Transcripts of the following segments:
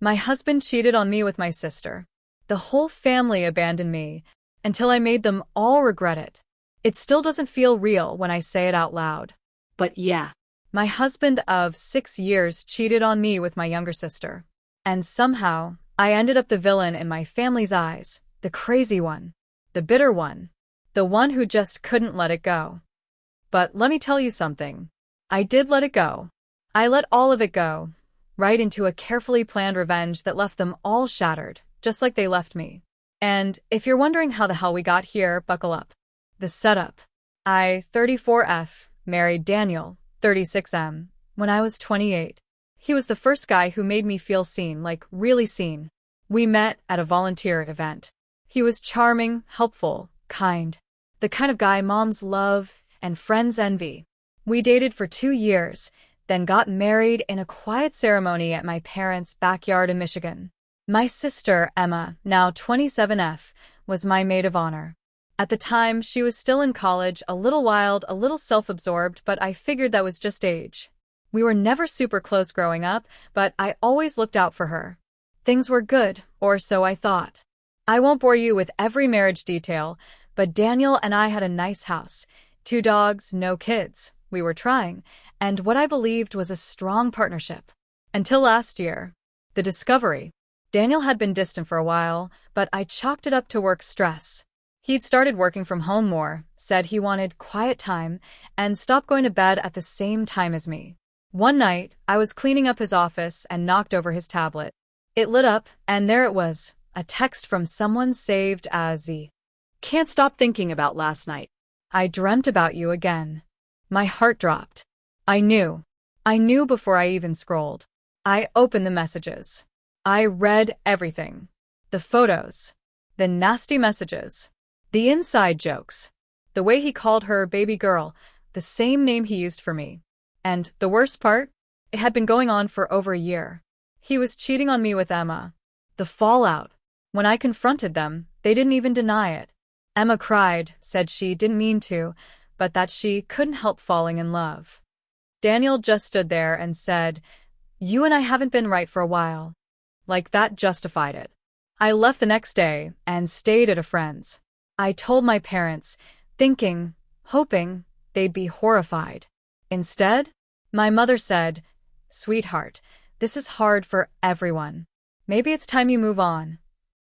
My husband cheated on me with my sister. The whole family abandoned me, until I made them all regret it. It still doesn't feel real when I say it out loud. But yeah. My husband of 6 years cheated on me with my younger sister. And somehow, I ended up the villain in my family's eyes, the crazy one, the bitter one, the one who just couldn't let it go. But let me tell you something. I did let it go. I let all of it go, right into a carefully planned revenge that left them all shattered, just like they left me. And if you're wondering how the hell we got here, buckle up. The setup. I, 34F, married Daniel, 36M, when I was 28. He was the first guy who made me feel seen, like really seen. We met at a volunteer event. He was charming, helpful, kind. The kind of guy moms love and friends envy. We dated for 2 years, then got married in a quiet ceremony at my parents' backyard in Michigan. My sister, Emma, now 27F, was my maid of honor. At the time, she was still in college, a little wild, a little self-absorbed, but I figured that was just age. We were never super close growing up, but I always looked out for her. Things were good, or so I thought. I won't bore you with every marriage detail, but Daniel and I had a nice house, 2 dogs, no kids. We were trying, and what I believed was a strong partnership. Until last year. The discovery. Daniel had been distant for a while, but I chalked it up to work stress. He'd started working from home more, said he wanted quiet time, and stopped going to bed at the same time as me. One night, I was cleaning up his office and knocked over his tablet. It lit up, and there it was, a text from someone saved as Z. Can't stop thinking about last night. I dreamt about you again. My heart dropped. I knew. I knew before I even scrolled. I opened the messages. I read everything. The photos. The nasty messages. The inside jokes. The way he called her baby girl, the same name he used for me. And the worst part? It had been going on for over a year. He was cheating on me with Emma. The fallout. When I confronted them, they didn't even deny it. Emma cried, said she didn't mean to, but that she couldn't help falling in love. Daniel just stood there and said, "You and I haven't been right for a while." Like that justified it. I left the next day and stayed at a friend's. I told my parents, thinking, hoping, they'd be horrified. Instead, my mother said, "Sweetheart, this is hard for everyone. Maybe it's time you move on."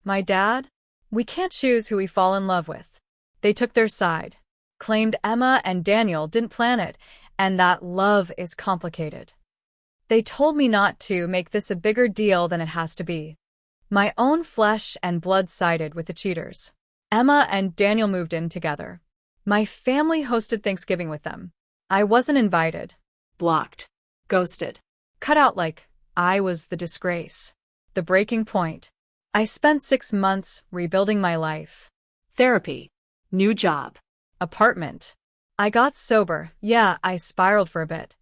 My dad? We can't choose who we fall in love with. They took their side, claimed Emma and Daniel didn't plan it, and that love is complicated. They told me not to make this a bigger deal than it has to be. My own flesh and blood sided with the cheaters. Emma and Daniel moved in together. My family hosted Thanksgiving with them. I wasn't invited. Blocked. Ghosted. Cut out like I was the disgrace. The breaking point. I spent 6 months rebuilding my life. Therapy. New job. Apartment. I got sober. Yeah, I spiraled for a bit.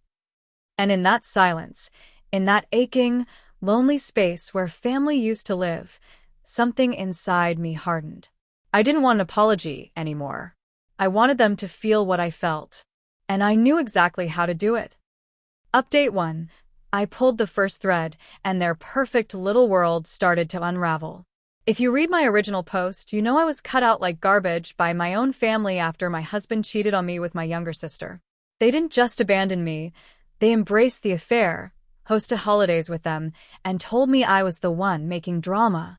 And in that silence, in that aching, lonely space where family used to live, something inside me hardened. I didn't want an apology anymore. I wanted them to feel what I felt. And I knew exactly how to do it. Update 1. I pulled the first thread, and their perfect little world started to unravel. If you read my original post, you know I was cut out like garbage by my own family after my husband cheated on me with my younger sister. They didn't just abandon me, they embraced the affair, hosted holidays with them, and told me I was the one making drama.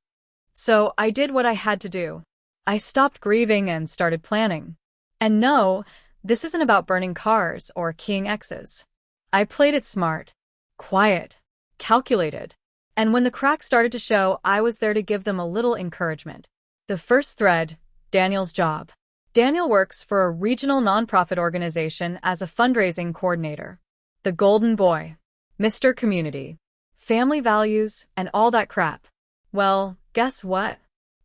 So I did what I had to do. I stopped grieving and started planning. And no, this isn't about burning cars or keying exes. I played it smart, quiet, calculated. And when the cracks started to show, I was there to give them a little encouragement. The first thread, Daniel's job. Daniel works for a regional nonprofit organization as a fundraising coordinator. The golden boy. Mr. Community. Family values and all that crap. Well, guess what?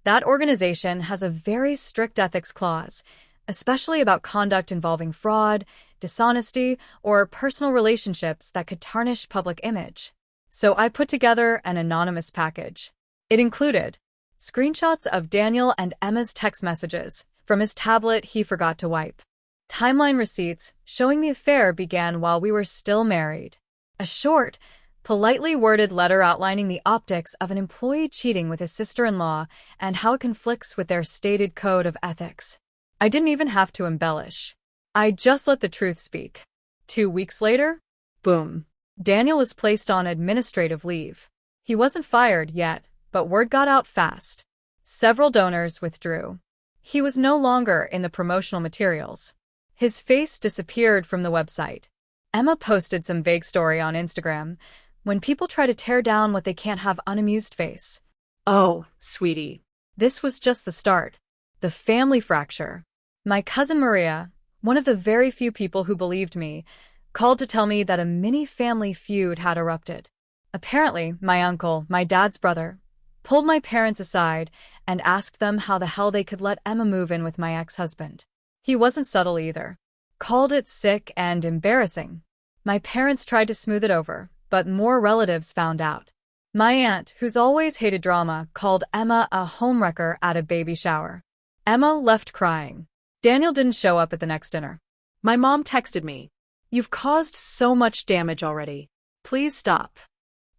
That organization has a very strict ethics clause, especially about conduct involving fraud, dishonesty, or personal relationships that could tarnish public image. So I put together an anonymous package. It included screenshots of Daniel and Emma's text messages from his tablet he forgot to wipe, timeline receipts showing the affair began while we were still married, a short, Politely worded letter outlining the optics of an employee cheating with his sister-in-law and how it conflicts with their stated code of ethics. I didn't even have to embellish. I just let the truth speak. 2 weeks later, boom. Daniel was placed on administrative leave. He wasn't fired yet, but word got out fast. Several donors withdrew. He was no longer in the promotional materials. His face disappeared from the website. Emma posted some vague story on Instagram. When people try to tear down what they can't have unamused face. Oh, sweetie. This was just the start. The family fracture. My cousin Maria, one of the very few people who believed me, called to tell me that a mini-family feud had erupted. Apparently, my uncle, my dad's brother, pulled my parents aside and asked them how the hell they could let Emma move in with my ex-husband. He wasn't subtle either. Called it sick and embarrassing. My parents tried to smooth it over, but more relatives found out. My aunt, who's always hated drama, called Emma a homewrecker at a baby shower. Emma left crying. Daniel didn't show up at the next dinner. My mom texted me. You've caused so much damage already. Please stop.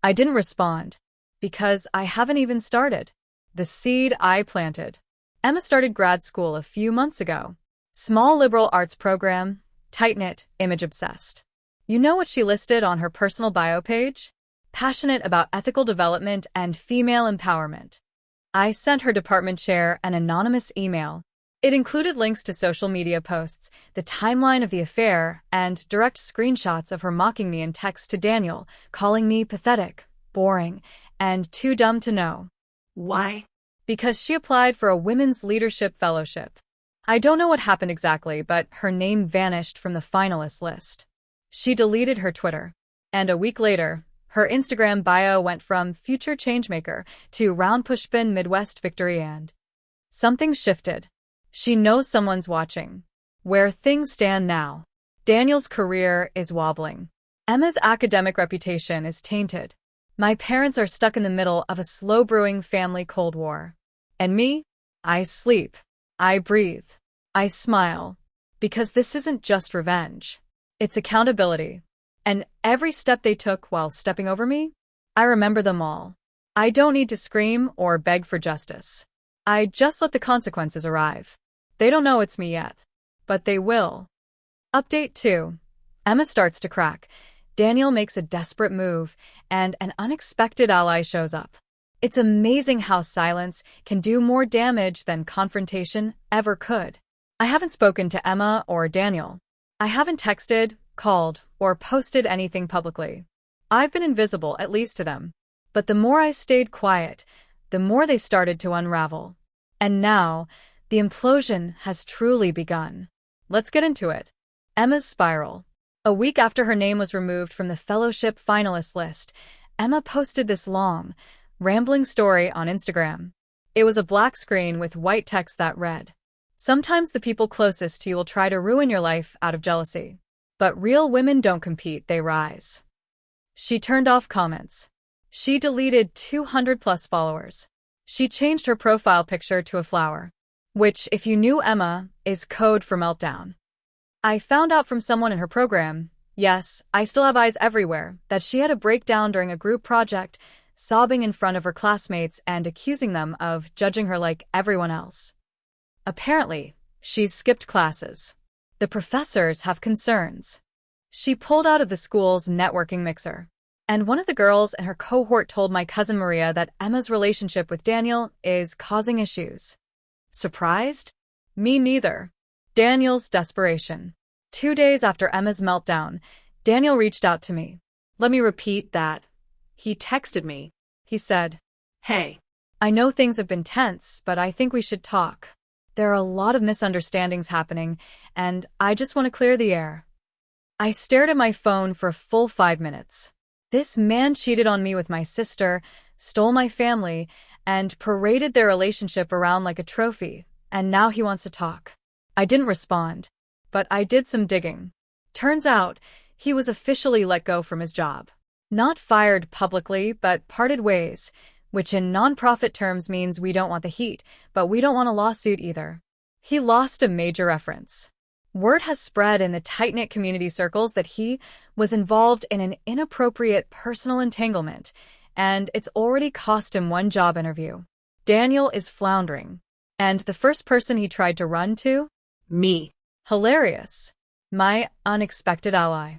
I didn't respond, because I haven't even started. The seed I planted. Emma started grad school a few months ago. Small liberal arts program, tight-knit, image-obsessed. You know what she listed on her personal bio page? Passionate about ethical development and female empowerment. I sent her department chair an anonymous email. It included links to social media posts, the timeline of the affair, and direct screenshots of her mocking me in text to Daniel, calling me pathetic, boring, and too dumb to know. Why? Because she applied for a women's leadership fellowship. I don't know what happened exactly, but her name vanished from the finalist list. She deleted her Twitter. And a week later, her Instagram bio went from future changemaker to round pushpin Midwest victory and something shifted. She knows someone's watching. Where things stand now. Daniel's career is wobbling. Emma's academic reputation is tainted. My parents are stuck in the middle of a slow-brewing family Cold War. And me? I sleep. I breathe. I smile. Because this isn't just revenge. It's accountability. And every step they took while stepping over me, I remember them all. I don't need to scream or beg for justice. I just let the consequences arrive. They don't know it's me yet. But they will. Update 2. Emma starts to crack. Daniel makes a desperate move, and an unexpected ally shows up. It's amazing how silence can do more damage than confrontation ever could. I haven't spoken to Emma or Daniel. I haven't texted, called, or posted anything publicly. I've been invisible, at least to them. But the more I stayed quiet, the more they started to unravel. And now, the implosion has truly begun. Let's get into it. Emma's spiral. A week after her name was removed from the fellowship finalist list, Emma posted this long, rambling story on Instagram. It was a black screen with white text that read, "Sometimes the people closest to you will try to ruin your life out of jealousy. But real women don't compete, they rise." She turned off comments. She deleted 200+ followers. She changed her profile picture to a flower, which, if you knew Emma, is code for meltdown. I found out from someone in her program, yes, I still have eyes everywhere, that she had a breakdown during a group project, sobbing in front of her classmates and accusing them of judging her like everyone else. Apparently, she's skipped classes. The professors have concerns. She pulled out of the school's networking mixer. And one of the girls in her cohort told my cousin Maria that Emma's relationship with Daniel is causing issues. Surprised? Me neither. Daniel's desperation. 2 days after Emma's meltdown, Daniel reached out to me. Let me repeat that. He texted me. He said, "Hey, I know things have been tense, but I think we should talk. There are a lot of misunderstandings happening, and I just want to clear the air." I stared at my phone for a full 5 minutes. This man cheated on me with my sister, stole my family, and paraded their relationship around like a trophy, and now he wants to talk. I didn't respond, but I did some digging. Turns out, he was officially let go from his job. Not fired publicly, but parted ways, which in nonprofit terms means we don't want the heat, but we don't want a lawsuit either. He lost a major reference. Word has spread in the tight-knit community circles that he was involved in an inappropriate personal entanglement, and it's already cost him one job interview. Daniel is floundering. And the first person he tried to run to? Me. Hilarious. My unexpected ally.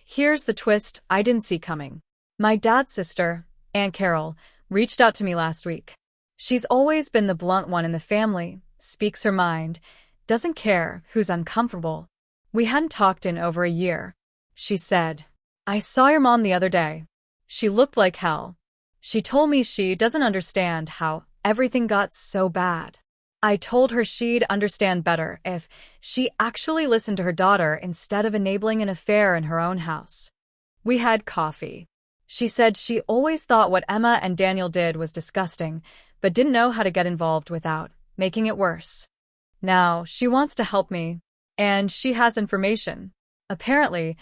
Here's the twist I didn't see coming. My dad's sister, Aunt Carol, reached out to me last week. She's always been the blunt one in the family, speaks her mind, doesn't care who's uncomfortable. We hadn't talked in over a year. She said, "I saw your mom the other day. She looked like hell." She told me she doesn't understand how everything got so bad. I told her she'd understand better if she actually listened to her daughter instead of enabling an affair in her own house. We had coffee. She said she always thought what Emma and Daniel did was disgusting, but didn't know how to get involved without making it worse. Now she wants to help me, and she has information. Apparently,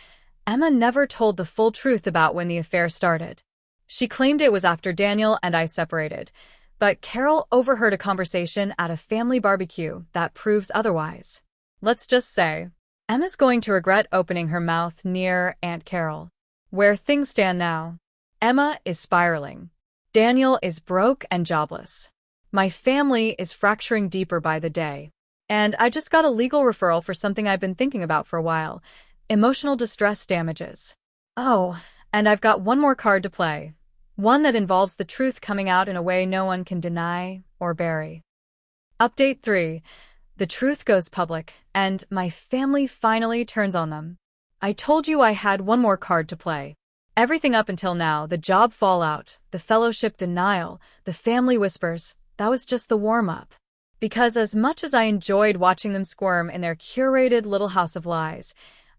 Emma never told the full truth about when the affair started. She claimed it was after Daniel and I separated, but Carol overheard a conversation at a family barbecue that proves otherwise. Let's just say, Emma's going to regret opening her mouth near Aunt Carol. Where things stand now, Emma is spiraling. Daniel is broke and jobless. My family is fracturing deeper by the day. And I just got a legal referral for something I've been thinking about for a while. Emotional distress damages. Oh, and I've got one more card to play. One that involves the truth coming out in a way no one can deny or bury. Update 3. The truth goes public, and my family finally turns on them. I told you I had one more card to play. Everything up until now, the job fallout, the fellowship denial, the family whispers, that was just the warm-up. Because as much as I enjoyed watching them squirm in their curated little house of lies,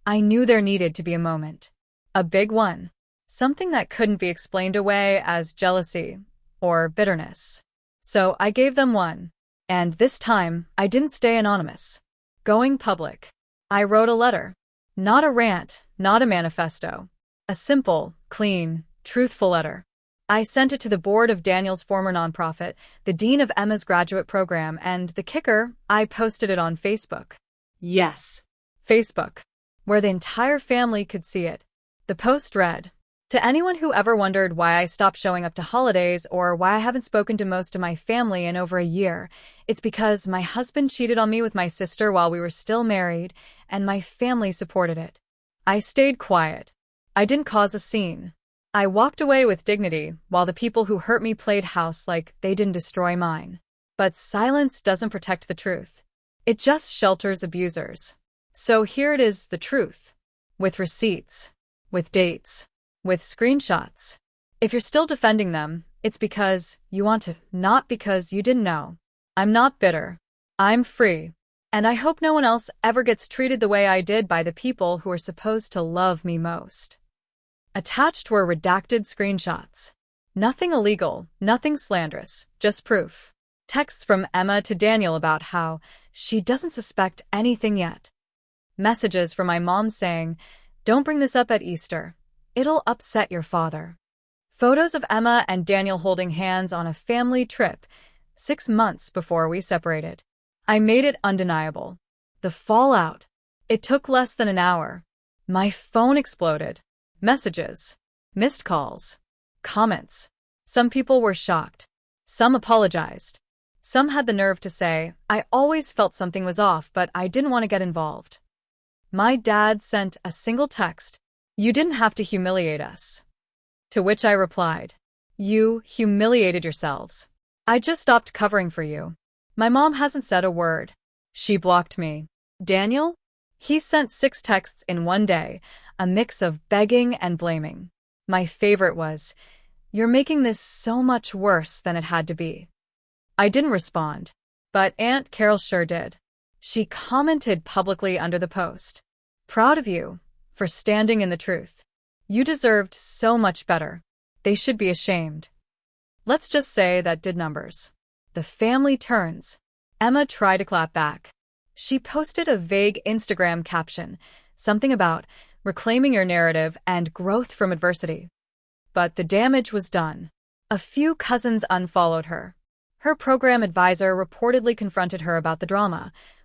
I knew there needed to be a moment. A big one. Something that couldn't be explained away as jealousy or bitterness. So I gave them one. And this time, I didn't stay anonymous. Going public. I wrote a letter. Not a rant, not a manifesto. A simple, clean, truthful letter. I sent it to the board of Daniel's former nonprofit, the dean of Emma's graduate program, and the kicker, I posted it on Facebook. Yes. Facebook. Where the entire family could see it. The post read, "To anyone who ever wondered why I stopped showing up to holidays or why I haven't spoken to most of my family in over a year, it's because my husband cheated on me with my sister while we were still married, and my family supported it. I stayed quiet. I didn't cause a scene. I walked away with dignity while the people who hurt me played house like they didn't destroy mine. But silence doesn't protect the truth. It just shelters abusers. So here it is, the truth. With receipts. With dates. With screenshots. If you're still defending them, it's because you want to, not because you didn't know. I'm not bitter. I'm free. And I hope no one else ever gets treated the way I did by the people who are supposed to love me most." Attached were redacted screenshots. Nothing illegal, nothing slanderous, just proof. Texts from Emma to Daniel about how she doesn't suspect anything yet. Messages from my mom saying, "Don't bring this up at Easter. It'll upset your father." Photos of Emma and Daniel holding hands on a family trip 6 months before we separated. I made it undeniable. The fallout. It took less than an hour. My phone exploded. Messages. Missed calls. Comments. Some people were shocked. Some apologized. Some had the nerve to say, "I always felt something was off, but I didn't want to get involved." My dad sent a single text, "You didn't have to humiliate us." To which I replied, "You humiliated yourselves. I just stopped covering for you." My mom hasn't said a word. She blocked me. Daniel? He sent 6 texts in one day, a mix of begging and blaming. My favorite was, "You're making this so much worse than it had to be." I didn't respond, but Aunt Carol sure did. She commented publicly under the post, "Proud of you for standing in the truth. You deserved so much better. They should be ashamed." Let's just say that did numbers. The family turns. Emma tried to clap back. She posted a vague Instagram caption, something about reclaiming your narrative and growth from adversity. But the damage was done. A few cousins unfollowed her. Her program advisor reportedly confronted her about the drama,